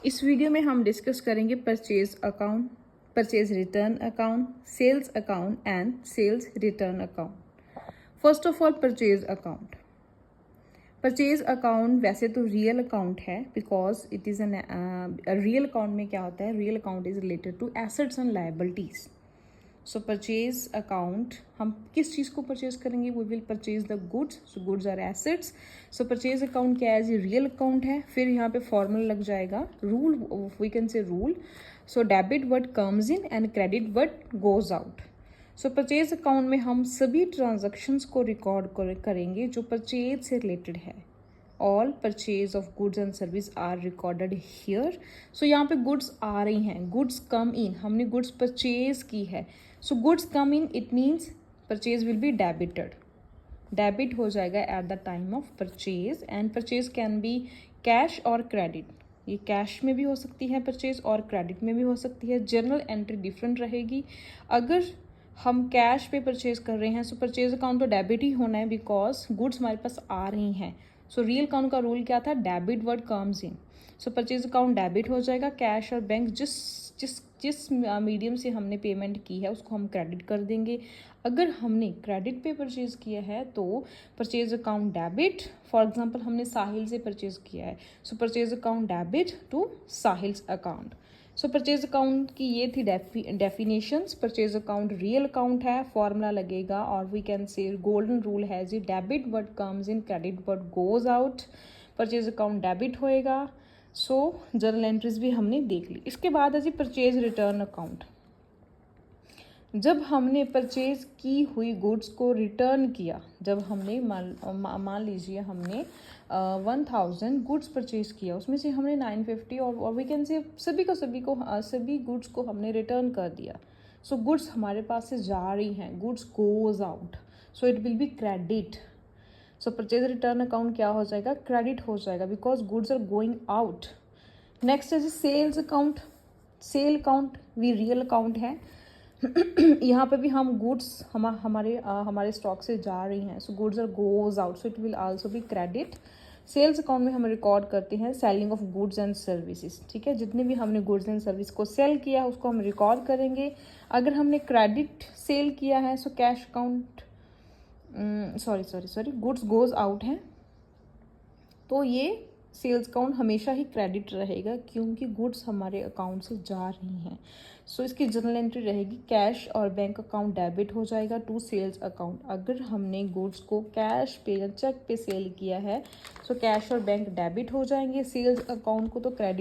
इस वीडियो में हम डिस्कस करेंगे purchase account, purchase return account, sales account and sales return account. First of all purchase account. Purchase account वैसे तो real account है because it is an real account में क्या होता है, real account is related to assets and liabilities. So purchase account हम किस चीज़ को परचेज करेंगे, we will purchase the goods, so goods are assets. So purchase account क्या है, ये रियल अकाउंट है। फिर यहाँ पे फॉर्मूला लग जाएगा, rule, we can say rule. So debit word comes in and credit word goes out. So purchase account में हम सभी ट्रांजैक्शंस को रिकॉर्ड करेंगे जो परचेज से रिलेटेड है। All purchase of goods and service are recorded here. So यहाँ पे गुड्स आ रही हैं, गुड्स कम इन, हमने गुड्स परचेज की है। So goods come in, it means purchase will be debited, debit हो जाएगा at the time of purchase. And purchase can be cash और क्रेडिट, ये कैश में भी हो सकती है परचेज और क्रेडिट में भी हो सकती है। जर्नल एंट्री डिफरेंट रहेगी। अगर हम कैश पे परचेज कर रहे हैं सो परचेज अकाउंट तो डेबिट ही होना है बिकॉज गुड्स हमारे पास आ रही हैं। सो रियल अकाउंट का रूल क्या था, डेबिट वर्ड कम्स इन। सो परचेज अकाउंट डेबिट हो जाएगा। कैश और बैंक जिस जिस जिस मीडियम से हमने पेमेंट की है उसको हम क्रेडिट कर देंगे। अगर हमने क्रेडिट पे परचेज किया है तो purchase account debit. For example हमने साहिल से परचेज किया है, so purchase account debit to Sahil's account. So purchase account की ये थी definitions. Purchase account real account है, फॉर्मूला लगेगा और we can say golden rule है जी, debit word comes in, credit word goes out. Purchase account debit होएगा। So journal entries भी हमने देख ली। इसके बाद है जी परचेज रिटर्न अकाउंट। जब हमने परचेज की हुई गुड्स को रिटर्न किया, जब हमने मान लीजिए हमने 1000 गुड्स परचेज किया, उसमें से हमने 950 और वी कैन से सभी गुड्स को हमने रिटर्न कर दिया। सो गुड्स हमारे पास से जा रही हैं, goods goes out, so it will be credit. So purchase return account क्या हो जाएगा, क्रेडिट हो जाएगा because goods are going out. Next है सेल्स अकाउंट। सेल अकाउंट भी रियल अकाउंट है। यहाँ पे भी हम गुड्स हमारे स्टॉक से जा रही हैं, so goods are goes out, so it will also be credit. Sales account में हम रिकॉर्ड करते हैं selling of goods and services, ठीक है। जितने भी हमने गुड्स एंड सर्विस को सेल किया उसको हम रिकॉर्ड करेंगे। अगर हमने क्रेडिट सेल किया है so cash account, sorry goods goes out है, तो ये सेल्स अकाउंट हमेशा ही क्रेडिट रहेगा क्योंकि गुड्स हमारे अकाउंट से जा रही हैं। सो इसकी जर्नल एंट्री रहेगी, कैश और बैंक अकाउंट डेबिट हो जाएगा टू सेल्स अकाउंट। अगर हमने गुड्स को कैश पे या चेक पे सेल किया है सो कैश और बैंक डेबिट हो जाएंगे, सेल्स अकाउंट को तो क्रेडिट